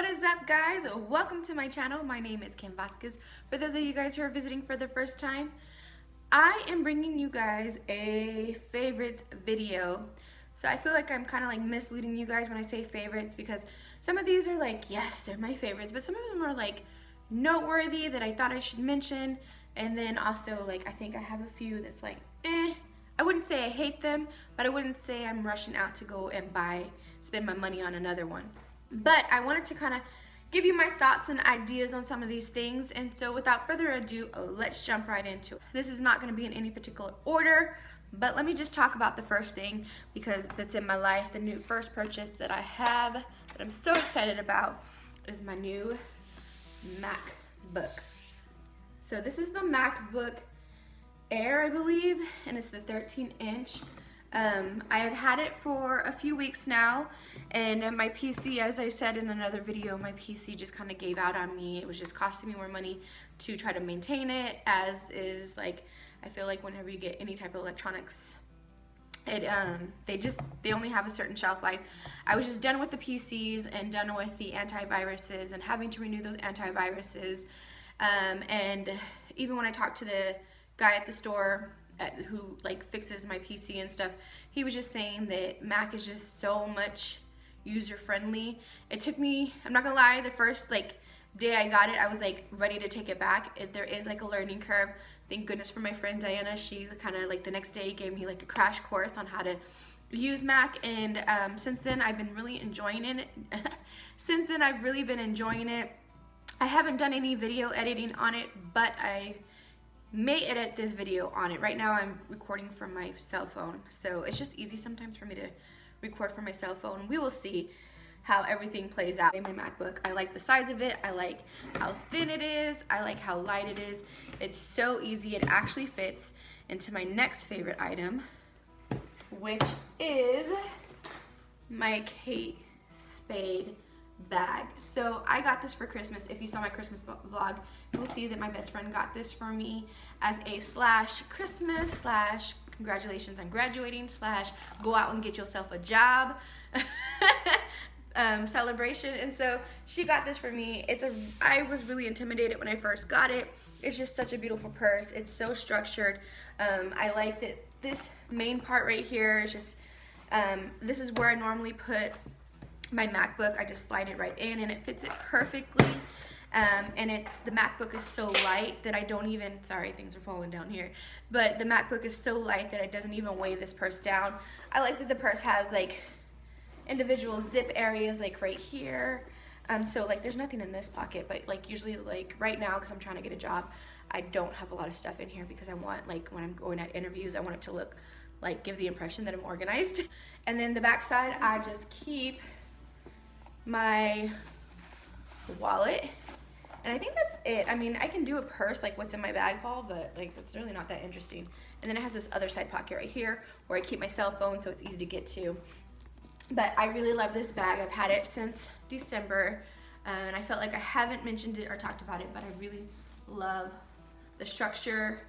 What is up, guys? Welcome to my channel. My name is Kim Vasquez. For those of you guys who are visiting for the first time, I am bringing you guys a favorites video. So I feel like I'm kind of like misleading you guys when I say favorites, because some of these are like, yes, they're my favorites, but some of them are like noteworthy that I thought I should mention. And then also like I think I have a few that's like, I wouldn't say I hate them, but I wouldn't say I'm rushing out to go and spend my money on another one. But I wanted to kind of give you my thoughts and ideas on some of these things. And so without further ado, let's jump right into it. This is not going to be in any particular order, but let me just talk about the first thing because that's in my life. The new first purchase that I have that I'm so excited about is my new MacBook. So this is the MacBook Air, I believe, and it's the 13-inch. I have had it for a few weeks now, and my PC, as I said in another video, my PC just kind of gave out on me. It was just costing me more money to try to maintain it, as is like, I feel like whenever you get any type of electronics, they only have a certain shelf life. I was just done with the PCs and done with the antiviruses and having to renew those antiviruses. And even when I talked to the guy at the store who like fixes my PC and stuff, he was just saying that Mac is just so much user friendly. It took me, I'm not gonna lie, the first like day I got it, I was like ready to take it back. There is like a learning curve. Thank goodness for my friend Diana. She kind of like the next day gave me like a crash course on how to use Mac, and since then I've been really enjoying it. Since then I've really been enjoying it. I haven't done any video editing on it, but I may edit this video on it. Right now I'm recording from my cell phone, so it's just easy sometimes for me to record from my cell phone. We will see how everything plays out. In my MacBook, I like the size of it, I like how thin it is, I like how light it is. It's so easy. It actually fits into my next favorite item, which is my Kate Spade bag. So I got this for Christmas. If you saw my Christmas vlog, you will see that my best friend got this for me as a /Christmas / congratulations on graduating / go out and get yourself a job celebration. And so she got this for me. I was really intimidated when I first got it. It's just such a beautiful purse. It's so structured. I like that this main part right here is just this is where I normally put my MacBook. I just slide it right in and it fits it perfectly. And the MacBook is so light that I don't even, sorry, things are falling down here, but the MacBook is so light that it doesn't even weigh this purse down. I like that the purse has like individual zip areas like right here. So like there's nothing in this pocket, but like usually like right now, because I'm trying to get a job, I don't have a lot of stuff in here because I want, like when I'm going at interviews, I want it to look like, give the impression that I'm organized. And then the back side, I just keep my wallet, and I think that's it. I mean, I can do a purse like what's in my bag haul, but like it's really not that interesting. And then it has this other side pocket right here where I keep my cell phone, so it's easy to get to. But I really love this bag. I've had it since December, and I felt like I haven't mentioned it or talked about it, but I really love the structure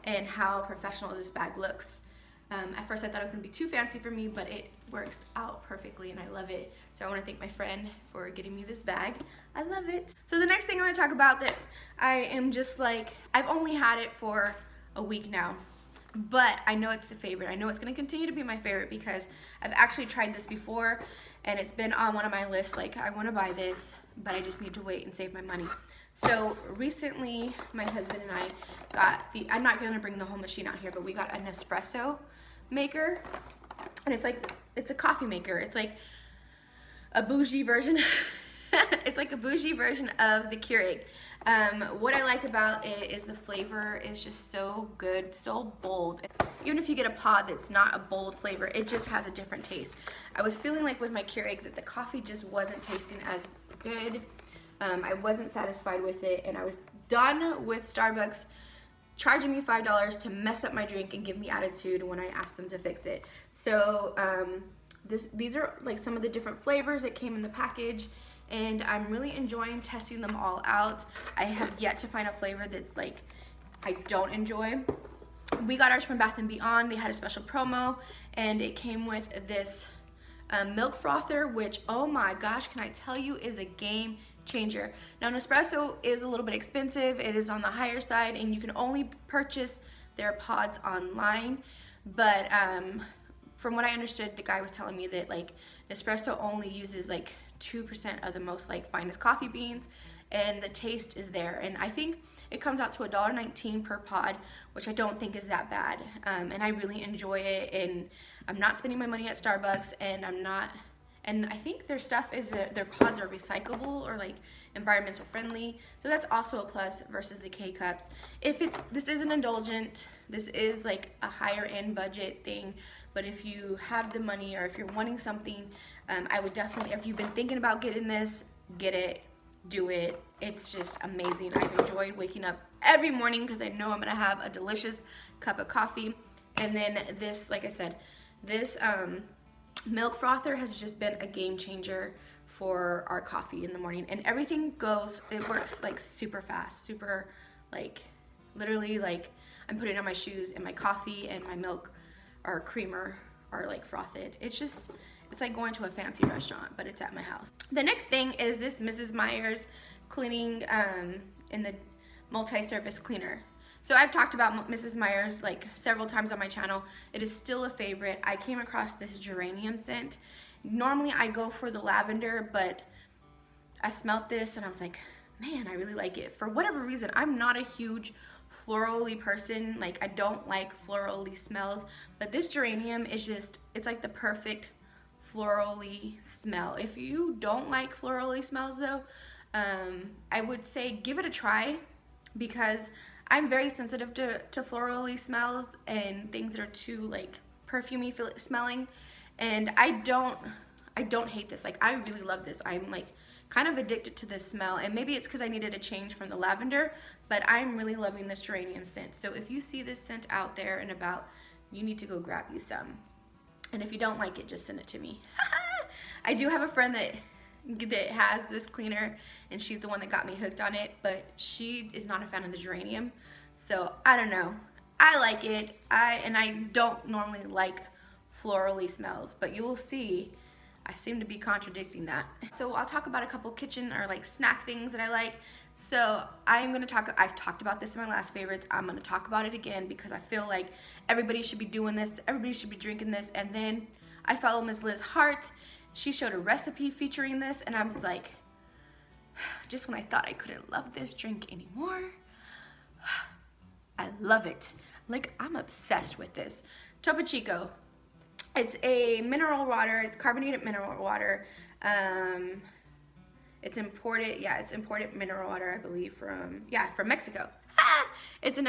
and how professional this bag looks. At first I thought it was gonna be too fancy for me, but it works out perfectly and I love it. So I wanna thank my friend for getting me this bag. I love it. So the next thing I'm gonna talk about that I am just like, I've only had it for a week now, but I know it's the favorite. I know it's gonna continue to be my favorite because I've actually tried this before and it's been on one of my lists, like I wanna buy this, but I just need to wait and save my money. So recently, my husband and I got I'm not gonna bring the whole machine out here, but we got a Nespresso maker, and it's a coffee maker. It's like a bougie version. It's like a bougie version of the Keurig. What I like about it is the flavor is just so good, so bold. Even if you get a pod that's not a bold flavor, it just has a different taste. I was feeling like with my Keurig that the coffee just wasn't tasting as good. I wasn't satisfied with it, and I was done with Starbucks charging me $5 to mess up my drink and give me attitude when I asked them to fix it. So these are like some of the different flavors that came in the package, and I'm really enjoying testing them all out. I have yet to find a flavor that like I don't enjoy. We got ours from Bath & Beyond. They had a special promo, and it came with this milk frother, which, oh my gosh, can I tell you, is a game changer. Now, Nespresso is a little bit expensive. It is on the higher side, and you can only purchase their pods online. But from what I understood, the guy was telling me that like Nespresso only uses like 2% of the most like finest coffee beans, and the taste is there. And I think it comes out to $1.19 per pod, which I don't think is that bad. And I really enjoy it, and I'm not spending my money at Starbucks, and I think their stuff is their pods are recyclable or like environmental friendly. So that's also a plus versus the K-Cups. This is an indulgent, this is like a higher end budget thing, but if you have the money or if you're wanting something, I would definitely, if you've been thinking about getting this, get it, do it. It's just amazing. I've enjoyed waking up every morning because I know I'm gonna have a delicious cup of coffee. And then this, like I said, this milk frother has just been a game changer for our coffee in the morning, and everything goes, it works like super fast, super like literally like I'm putting on my shoes and my coffee and my milk or creamer are like frothed. It's like going to a fancy restaurant, but it's at my house. The next thing is this Mrs. Meyer's cleaning in the multi-surface cleaner. So I've talked about Mrs. Meyer's like several times on my channel. It is still a favorite. I came across this geranium scent. Normally I go for the lavender, but I smelled this and I was like, man, I really like it. For whatever reason, I'm not a huge florally person. Like, I don't like florally smells, but this geranium is just, it's like the perfect florally smell. If you don't like florally smells though, I would say give it a try, because I'm very sensitive to florally smells and things that are too like perfumey smelling, and I don't hate this. Like, I really love this. I'm like kind of addicted to this smell, and maybe it's because I needed a change from the lavender, but I'm really loving this geranium scent. So if you see this scent out there and about, you need to go grab you some, and if you don't like it, just send it to me. I do have a friend that has this cleaner, and she's the one that got me hooked on it, but she is not a fan of the geranium, so I don't know. I like it, and I don't normally like florally smells, but you will see I seem to be contradicting that. So I'll talk about a couple kitchen or like snack things that I like. So I've talked about this in my last favorites. I'm gonna talk about it again because I feel like everybody should be doing this, everybody should be drinking this. And then I follow Miss LizzHeart. She showed a recipe featuring this, and I was like, just when I thought I couldn't love this drink anymore, I love it. Like, I'm obsessed with this. Topo Chico. It's a mineral water. It's carbonated mineral water. It's imported. Yeah, it's imported mineral water, I believe, from Mexico. It's an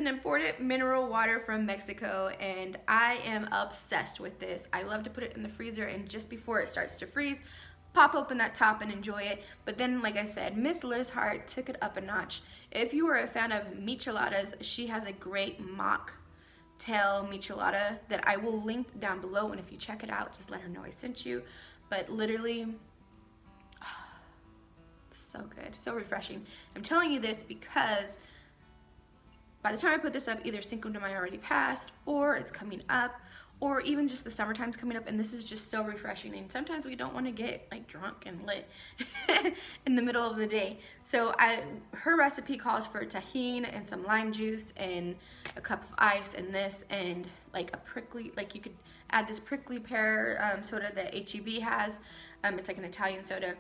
imported mineral water from Mexico, and I am obsessed with this. I love to put it in the freezer, and just before it starts to freeze, pop open that top and enjoy it. But then, like I said, Miss LizzHeart took it up a notch. If you are a fan of micheladas, she has a great mocktail michelada that I will link down below, and if you check it out, just let her know I sent you. But literally, so good, so refreshing. I'm telling you this because by the time I put this up, either Cinco de Mayo already passed, or it's coming up, or even just the summertime's coming up, and this is just so refreshing. And sometimes we don't want to get like drunk and lit in the middle of the day. So her recipe calls for tahini and some lime juice and a cup of ice and this, and like a prickly, like you could add this prickly pear soda that HEB has. It's like an Italian soda.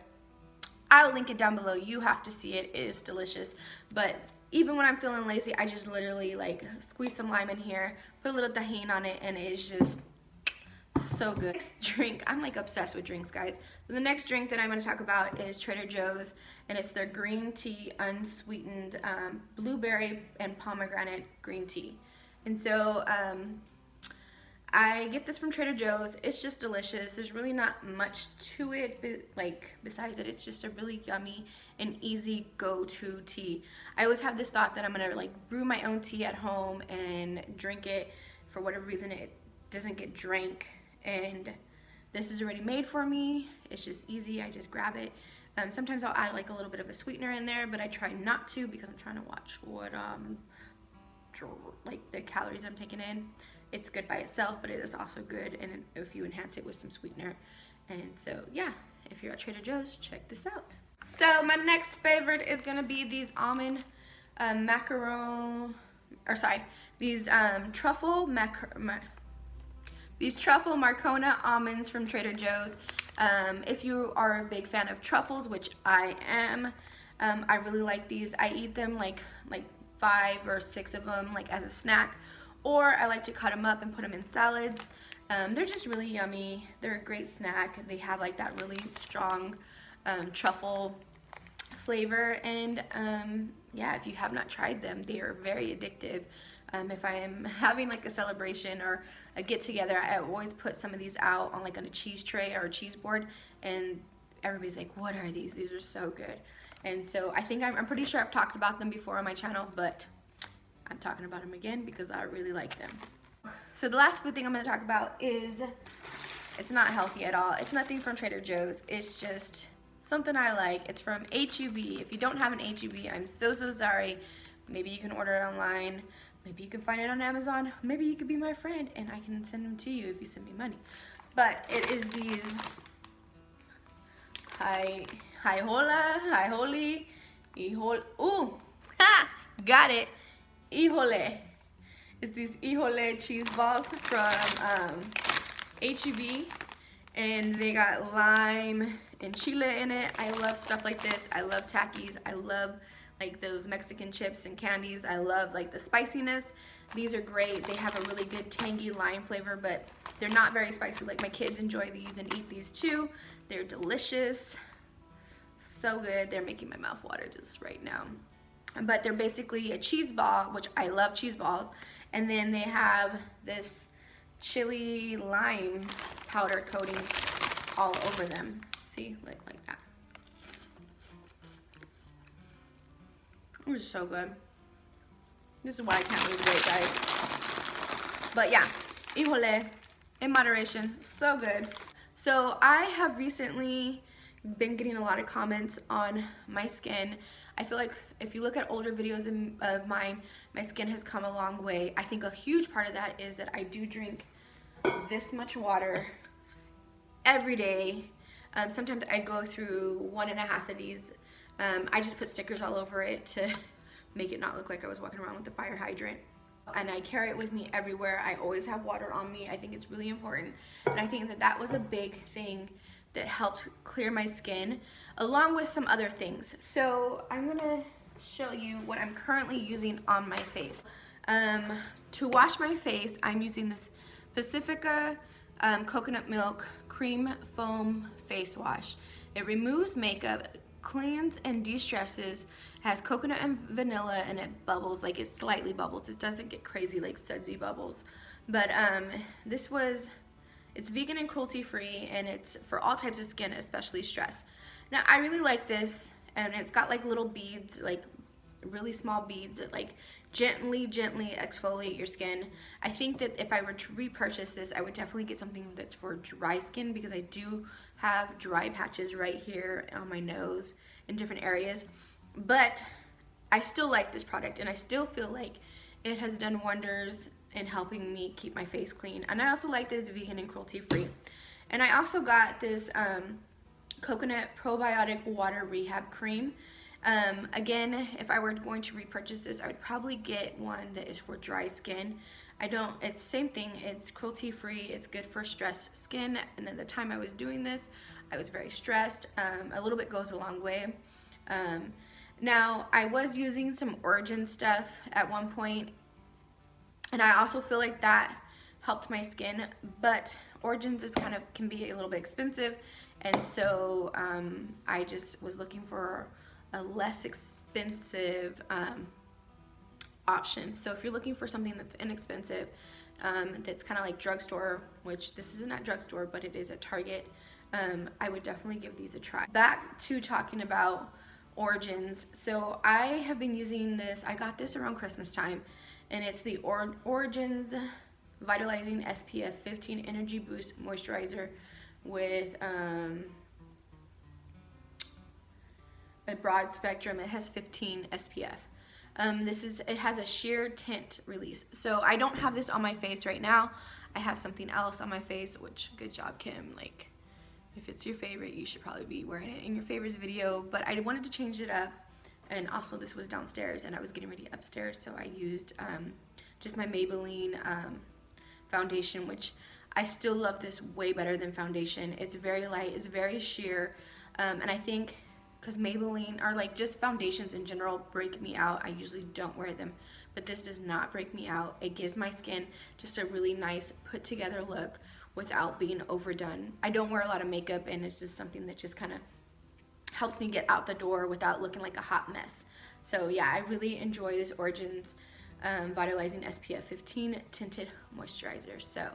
I'll link it down below. You have to see it. It is delicious. But even when I'm feeling lazy, I just literally like squeeze some lime in here, put a little tahini on it, and it's just so good. Next drink, I'm like obsessed with drinks, guys. The next drink that I'm going to talk about is Trader Joe's, and it's their green tea unsweetened blueberry and pomegranate green tea. And so I get this from Trader Joe's. It's just delicious. There's really not much to it, but like besides it, it's just a really yummy and easy go-to tea. I always have this thought that I'm gonna like brew my own tea at home and drink it. For whatever reason, it doesn't get drank, and this is already made for me. It's just easy. I just grab it. Sometimes I'll add like a little bit of a sweetener in there, but I try not to because I'm trying to watch what like the calories I'm taking in. it's good by itself, but it is also good and if you enhance it with some sweetener. And so yeah, if you're at Trader Joe's, check this out. So my next favorite is gonna be these almond these truffle Marcona almonds from Trader Joe's. If you are a big fan of truffles, which I am, I really like these. I eat them like 5 or 6 of them like as a snack, or I like to cut them up and put them in salads. They're just really yummy. They're a great snack. They have like that really strong truffle flavor, and yeah, if you have not tried them, they are very addictive. If I am having like a celebration or a get together, I always put some of these out on like on a cheese tray or a cheese board, and everybody's like, what are these? These are so good. And so I think I'm pretty sure I've talked about them before on my channel, but I'm talking about them again because I really like them. So the last food thing I'm going to talk about is, it's not healthy at all. It's nothing from Trader Joe's. It's just something I like. It's from H-E-B. If you don't have an H-E-B, I'm so sorry. Maybe you can order it online. Maybe you can find it on Amazon. Maybe you could be my friend and I can send them to you if you send me money. But it is these got it. Híjole. It's these híjole cheese balls from H-E-B, and they got lime and chile in it. I love stuff like this. I love Takis. I love like those Mexican chips and candies. I love like the spiciness. These are great. They have a really good tangy lime flavor, but they're not very spicy. Like my kids enjoy these and eat these too. They're delicious. So good. They're making my mouth water just right now. But they're basically a cheese ball, which I love cheese balls. And then they have this chili lime powder coating all over them. See, like that. It was so good. This is why I can't lose weight, guys. But yeah, híjole, in moderation, so good. So I have recently been getting a lot of comments on my skin. I feel like if you look at older videos of mine, my skin has come a long way. I think a huge part of that is that I do drink this much water every day. Sometimes I go through 1.5 of these. I just put stickers all over it to make it not look like I was walking around with a fire hydrant. And I carry it with me everywhere. I always have water on me. I think it's really important. And I think that that was a big thing that helped clear my skin, along with some other things. So I'm gonna show you what I'm currently using on my face. To wash my face, I'm using this Pacifica coconut milk cream foam face wash. It removes makeup, cleans and de-stresses, has coconut and vanilla, and it bubbles, like it slightly bubbles. It doesn't get crazy like sudsy bubbles. But it's vegan and cruelty free, and it's for all types of skin, especially stress. Now I really like this, and it's got like little beads, like really small beads that like gently exfoliate your skin. I think that if I were to repurchase this, I would definitely get something that's for dry skin, because I do have dry patches right here on my nose in different areas. But I still like this product, and I still feel like it has done wonders in helping me keep my face clean. And I also like that it's vegan and cruelty free. And I also got this coconut probiotic water rehab cream. Again, if I were going to repurchase this, I would probably get one that is for dry skin. It's same thing, it's cruelty free, it's good for stressed skin. And at the time I was doing this, I was very stressed. A little bit goes a long way. Now I was using some Origin stuff at one point, and I also feel like that helped my skin, but Origins can be a little bit expensive, and so I just was looking for a less expensive option. So if you're looking for something that's inexpensive, that's kind of like drugstore, which this isn't at drugstore, but it is at Target, I would definitely give these a try. Back to talking about Origins. So I have been using this, I got this around Christmas time, and it's the Origins Vitalizing SPF 15 Energy Boost Moisturizer with a broad spectrum. It has 15 SPF. It has a sheer tint release. So I don't have this on my face right now. I have something else on my face, which, good job, Kim. Like, if it's your favorite, you should probably be wearing it in your favorites video. But I wanted to change it up. And also, this was downstairs, and I was getting ready upstairs, so I used just my Maybelline foundation, which I still love this way better than foundation. It's very light, it's very sheer, and I think because Maybelline, or like just foundations in general, break me out. I usually don't wear them, but this does not break me out. It gives my skin just a really nice put together look without being overdone. I don't wear a lot of makeup, and it's just something that just kind of helps me get out the door without looking like a hot mess. So yeah, I really enjoy this Origins Vitalizing SPF 15 Tinted Moisturizer. So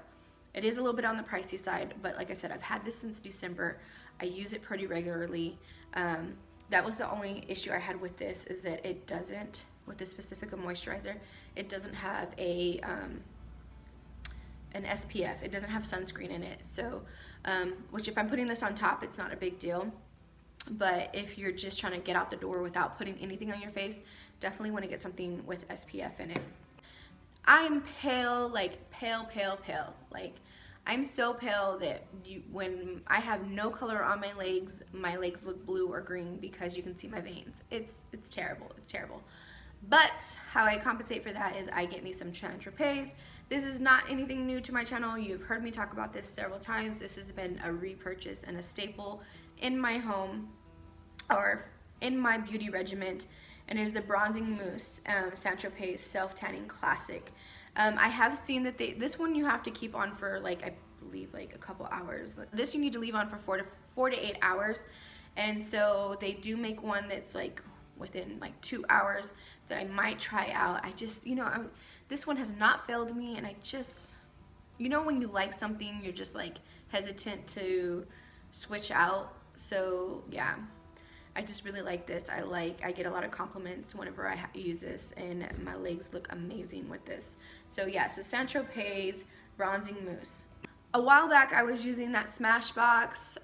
it is a little bit on the pricey side, but like I said, I've had this since December. I use it pretty regularly. That was the only issue I had with this, is that it doesn't, with this Pacifica moisturizer, it doesn't have a an SPF. It doesn't have sunscreen in it. So, which if I'm putting this on top, it's not a big deal. But if you're just trying to get out the door without putting anything on your face, definitely want to get something with SPF in it. I'm pale, like pale. Like, I'm so pale that when I have no color on my legs look blue or green because you can see my veins. It's terrible. It's terrible. But how I compensate for that is I get me some Saint-Tropez. This is not anything new to my channel. You've heard me talk about this several times. This has been a repurchase and a staple in my home, or in my beauty regimen, and is the Bronzing Mousse Saint-Tropez Self Tanning Classic. I have seen that this one you have to keep on for, like, I believe like a couple hours. This you need to leave on for 4 to 8 hours, and so they do make one that's like within like 2 hours that I might try out. I just, this one has not failed me, and I just, when you like something, you're just like hesitant to switch out. So yeah, I just really like this. I get a lot of compliments whenever I use this, and my legs look amazing with this. So yeah, so Saint-Tropez Bronzing Mousse. A while back I was using that Smashbox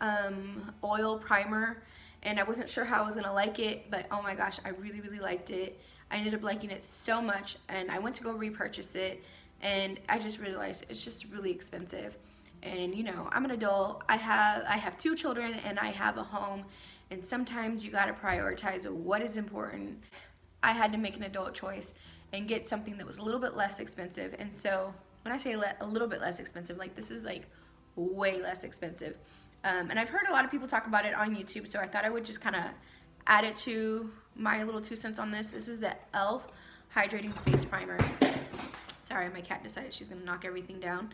oil primer, and I wasn't sure how I was gonna like it, but oh my gosh, I really liked it. I ended up liking it so much, and I went to go repurchase it, and I just realized it's just really expensive. And I'm an adult. I have 2 children, and I have a home, and sometimes you gotta prioritize what is important. I had to make an adult choice and get something that was a little bit less expensive. And so when I say a little bit less expensive, like, this is like way less expensive. And I've heard a lot of people talk about it on YouTube, so I thought I would just kind of add it to my little 2 cents on this. This is the e.l.f. Hydrating Face Primer. Sorry, my cat decided she's gonna knock everything down.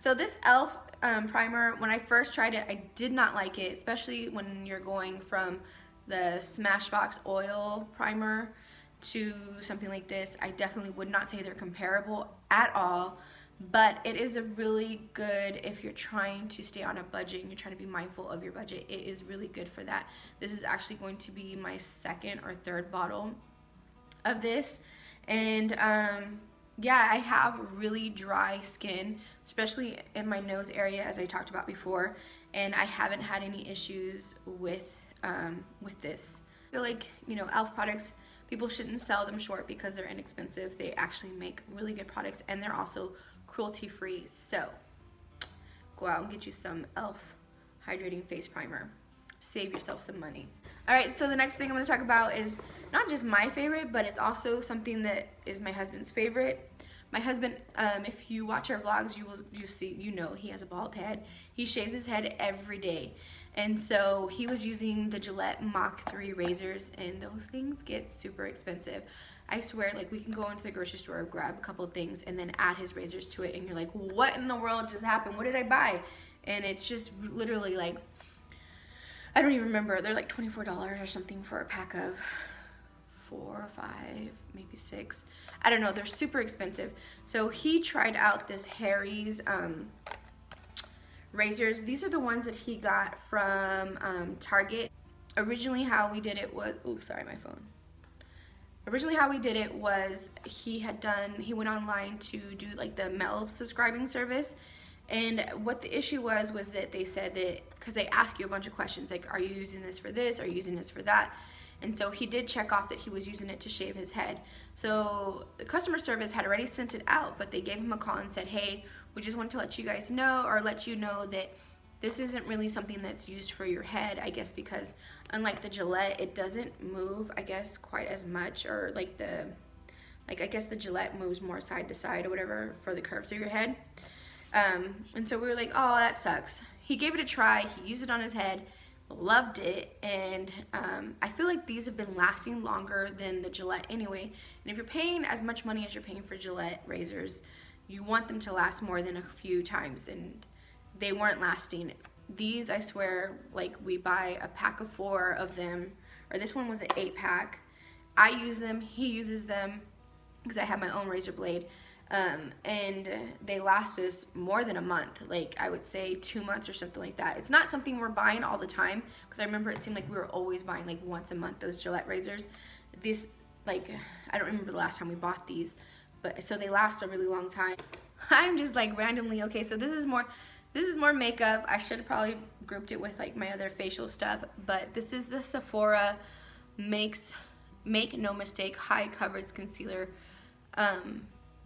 So this e.l.f. Primer, when I first tried it, I did not like it, especially when you're going from the Smashbox oil primer to something like this. I definitely would not say they're comparable at all, but it is a really good, if you're trying to stay on a budget and you're trying to be mindful of your budget, it is really good for that. This is actually going to be my 2nd or 3rd bottle of this, and yeah, I have really dry skin, especially in my nose area, as I talked about before, and I haven't had any issues with this. I feel like, e.l.f. products, people shouldn't sell them short because they're inexpensive. They actually make really good products, and they're also cruelty-free. So go out and get you some e.l.f. Hydrating Face Primer. Save yourself some money. Alright, so the next thing I'm going to talk about is not just my favorite, but it's also something that is my husband's favorite. My husband, if you watch our vlogs, you see, he has a bald head. He shaves his head every day. And so he was using the Gillette Mach 3 razors, and those things get super expensive. I swear, like, we can go into the grocery store, grab a couple of things, and then add his razors to it, and you're like, what in the world just happened? What did I buy? And it's just literally like, I don't even remember. They're like $24 or something for a pack of 4 or 5, maybe 6. I don't know. They're super expensive. So he tried out this Harry's razors. These are the ones that he got from Target. Originally how we did it was, oh, sorry, my phone. Originally how we did it was he went online to do like the mail subscribing service, And what the issue was that they said that, because they ask you a bunch of questions like, are you using this for this, are you using this for that? And so he did check off that he was using it to shave his head. So the customer service had already sent it out, but they gave him a call and said, hey, we just want to let you guys know, or let you know that this isn't really something that's used for your head, I guess, because unlike the Gillette, it doesn't move, I guess, quite as much, or like I guess the Gillette moves more side to side or whatever for the curves of your head. And so we were like, oh, that sucks. He gave it a try, he used it on his head, loved it, and I feel like these have been lasting longer than the Gillette anyway. And if you're paying as much money as you're paying for Gillette razors, you want them to last more than a few times, and they weren't lasting. These, I swear, like, we buy a pack of 4 of them, or this one was an 8-pack. I use them, he uses them, because I have my own razor blade. And they last us more than a month, like I would say 2 months or something like that. It's not something we're buying all the time, because I remember it seemed like we were always buying like once a month those Gillette razors. These, like, I don't remember the last time we bought these, but so they last a really long time. I'm just like randomly, okay, so this is more makeup. I should have probably grouped it with like my other facial stuff, but this is the Sephora Make No Mistake High Coverage Concealer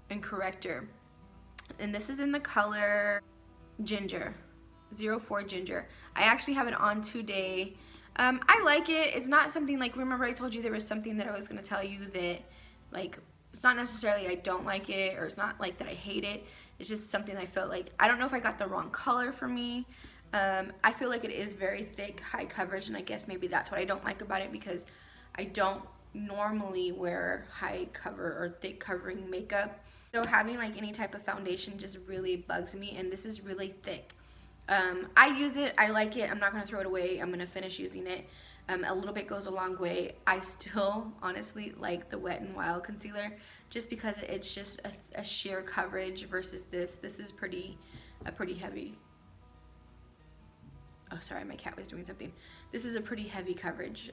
and corrector, and this is in the color Ginger, 04 Ginger. I actually have it on today. I like it. It's not something like, remember I told you there was something that I was going to tell you that, like, it's not necessarily I don't like it, or it's not like that I hate it. It's just something I felt like, I don't know if I got the wrong color for me. I feel like it is very thick, high coverage, and I guess maybe that's what I don't like about it, because I don't normally wear high cover or thick covering makeup. So having like any type of foundation just really bugs me, and this is really thick. I use it, I like it, I'm not going to throw it away, I'm going to finish using it. A little bit goes a long way. I still honestly like the Wet n Wild concealer, just because it's just a sheer coverage versus this. This is pretty heavy. Oh, sorry, my cat was doing something. This is a pretty heavy coverage.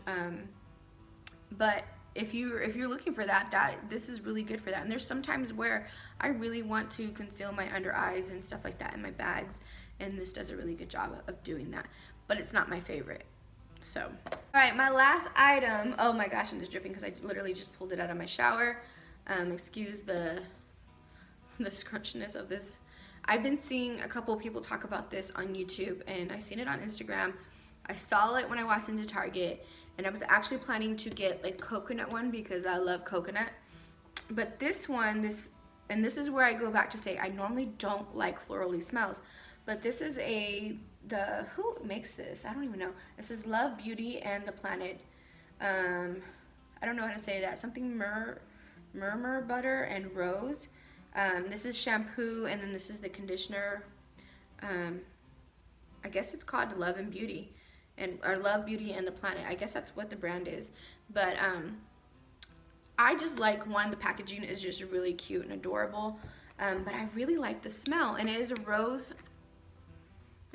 But if you're looking for that, this is really good for that. And there's some times where I really want to conceal my under eyes and stuff like that in my bags, and this does a really good job of doing that. But it's not my favorite. So, all right, my last item. Oh my gosh, I'm just dripping because I literally just pulled it out of my shower. Excuse the scrunchiness of this. I've been seeing a couple people talk about this on YouTube, and I seen it on Instagram. I saw it when I walked into Target, and I was actually planning to get like coconut one because I love coconut. But this one, this is where I go back to say I normally don't like florally smells, but this is who makes this? I don't even know. This is Love Beauty and the Planet. I don't know how to say that. Something murmur butter and rose. This is shampoo, and then this is the conditioner. I guess it's called Love and Beauty, or Love Beauty and the Planet. I guess that's what the brand is. But I just like, one, the packaging is just really cute and adorable. But I really like the smell, and it is a rose.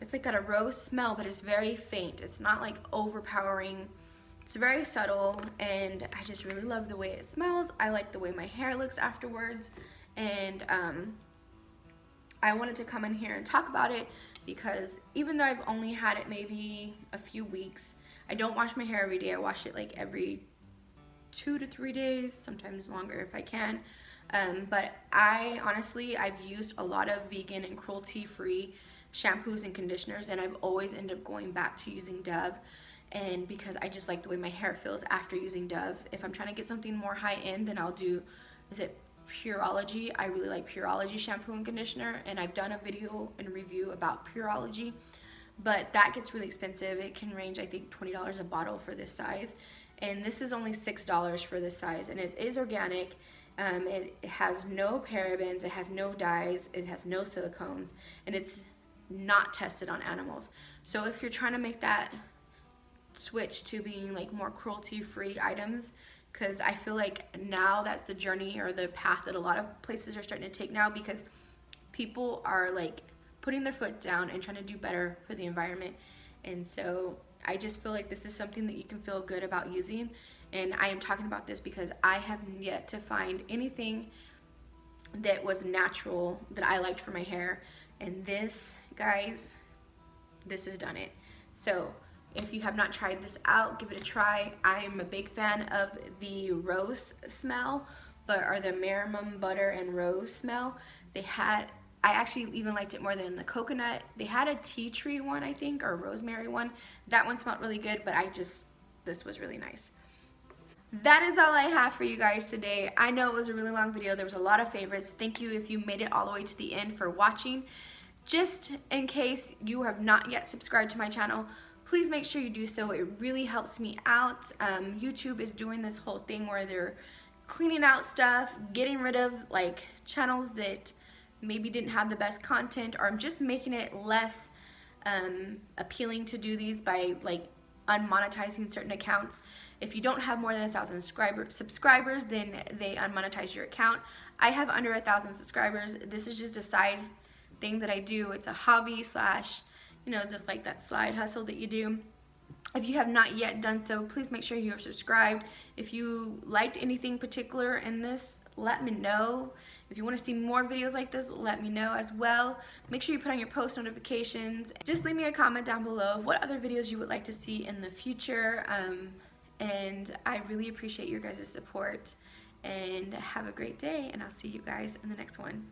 It's like got a rose smell, but it's very faint. It's not like overpowering. It's very subtle, and I just really love the way it smells. I like the way my hair looks afterwards, and I wanted to come in here and talk about it because even though I've only had it maybe a few weeks, I don't wash my hair every day. I wash it like every 2 to 3 days, sometimes longer if I can. But I've used a lot of vegan and cruelty-free shampoos and conditioners, and I've always ended up going back to using Dove, and because I just like the way my hair feels after using Dove. If I'm trying to get something more high-end, then I'll do, is it Pureology? I really like Pureology shampoo and conditioner, and I've done a video and review about Pureology, but that gets really expensive. It can range, I think, $20 a bottle for this size, and this is only $6 for this size, and it is organic. It has no parabens, it has no dyes, it has no silicones, and it's not tested on animals. So if you're trying to make that switch to being like more cruelty-free items, because I feel like now that's the journey or the path that a lot of places are starting to take now, because people are like putting their foot down and trying to do better for the environment. And so I just feel like this is something that you can feel good about using, and I am talking about this because I have yet to find anything that was natural that I liked for my hair. And this, guys, this has done it. So if you have not tried this out, give it a try. I am a big fan of the rose smell, or the marimum butter and rose smell. I actually even liked it more than the coconut. They had a tea tree one, I think, or a rosemary one. That one smelled really good, but this was really nice. That is all I have for you guys today. I know it was a really long video. There was a lot of favorites. Thank you if you made it all the way to the end for watching. Just in case you have not yet subscribed to my channel, please make sure you do so. It really helps me out. YouTube is doing this whole thing where they're cleaning out stuff, getting rid of like channels that maybe didn't have the best content, or I'm just making it less appealing to do these by like unmonetizing certain accounts. If you don't have more than 1,000 subscribers, then they unmonetize your account. I have under 1,000 subscribers. This is just a side thing that I do. It's a hobby slash, you know, just like that side hustle that you do. If you have not yet done so, please make sure you are subscribed. If you liked anything particular in this, let me know. If you want to see more videos like this, let me know as well. Make sure you put on your post notifications. Just leave me a comment down below of what other videos you would like to see in the future. And I really appreciate your guys' support. And have a great day, and I'll see you guys in the next one.